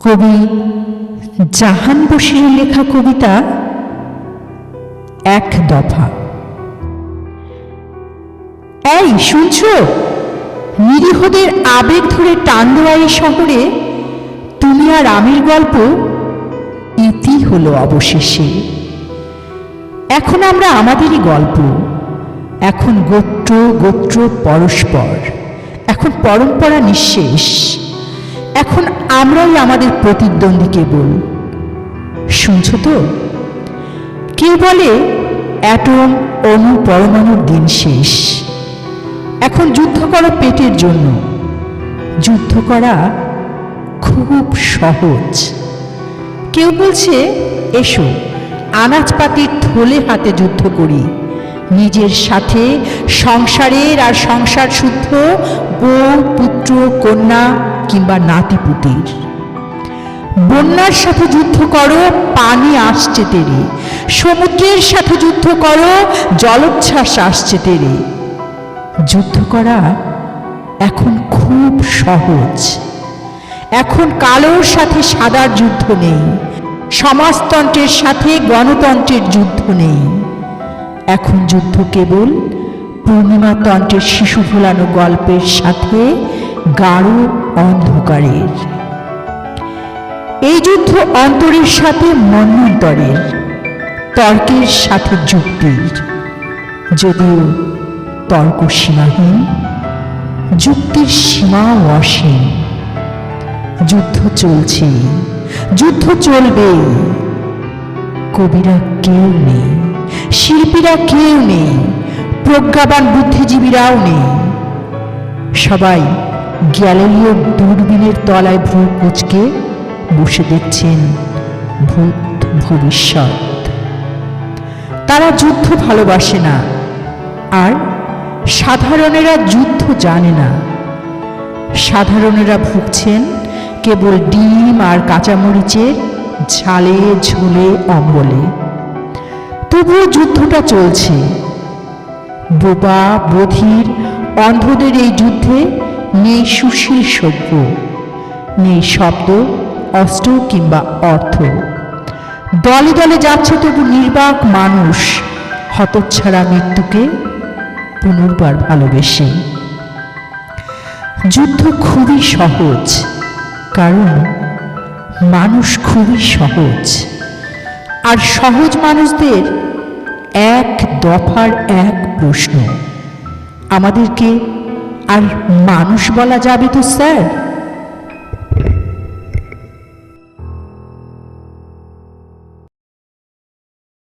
কবি জাহান বশিরের লেখা কবিতা এক দফা। এই শুনছো, নিরীহদের আবেগ ধরে টান দেওয়া এই শহরে তুমি আর আমির গল্প ইতি হলো অবশেষে। এখন আমরা আমাদেরই গল্প, এখন গোত্র গোত্র পরস্পর, এখন পরম্পরা নিঃশেষ, এখন আমরাই আমাদের প্রতিদ্বন্দ্বী কেবল। শুনছ তো, কেউ বলে অ্যাটম অণু পরমাণুর দিন শেষ। এখন যুদ্ধ করো পেটের জন্য, যুদ্ধ করা খুব সহজ। কেউ বলছে এসো আনাজপাতির থলে হাতে যুদ্ধ করি, নিজের সাথে সংসারের আর সংসার শুদ্ধ বউ পুত্র কন্যা কিংবা নাতিপুতির। বন্যার সাথে যুদ্ধ করো, পানি আসছে তেরে, সমুদ্রের সাথে যুদ্ধ করো, জলোচ্ছ্বাস আসছে তেরে। যুদ্ধ করা এখন খুব সহজ। এখন কালোর সাথে সাদার যুদ্ধ নেই, সমাজতন্ত্রের সাথে গণতন্ত্রের যুদ্ধ নেই। এখন যুদ্ধ কেবল পূর্ণিমা তন্ত্রের শিশু ভোলানো গল্পের সাথে গাঢ় অন্ধকারের। এই যুদ্ধ অন্তরের সাথে মন্বন্তরের, তর্কের সাথে যুক্তির। যদিও তর্ক সীমাহীন, যুক্তির সীমাও অসীম। যুদ্ধ চলছে, যুদ্ধ চলবে। কবিরা কেউ নেই, শিল্পীরা কেউ নেই, প্রজ্ঞাবান বুদ্ধিজীবীরাও নেই। সবাই গ্যালিলিও দূরবীনের তলায় ভ্রু কুঁচকে বসে দেখছেন ভূত ভবিষ্যৎ। তারা যুদ্ধ ভালোবাসে না, আর সাধারণেরা যুদ্ধ জানে না। সাধারণেরা ভুগছেন কেবল ডিম আর কাঁচামরিচের ঝালে ঝোলে অম্বলে। তবুও যুদ্ধটা চলছে। বোবা বধির অন্ধদের এই যুদ্ধে নেই সুশীল সভ্য, নেই শব্দ অস্ত্র কিংবা অর্থ। দলে দলে যাচ্ছে তবু নির্বাক মানুষ, হতচ্ছাড়া মৃত্যুকে পুনর্বার ভালোবেসে। যুদ্ধ খুবই সহজ, কারণ মানুষ খুবই সহজ। আর সহজ মানুষদের এক দফার এক প্রশ্ন, আমাদেরকে আর মানুষ বলা যাবে তো স্যার?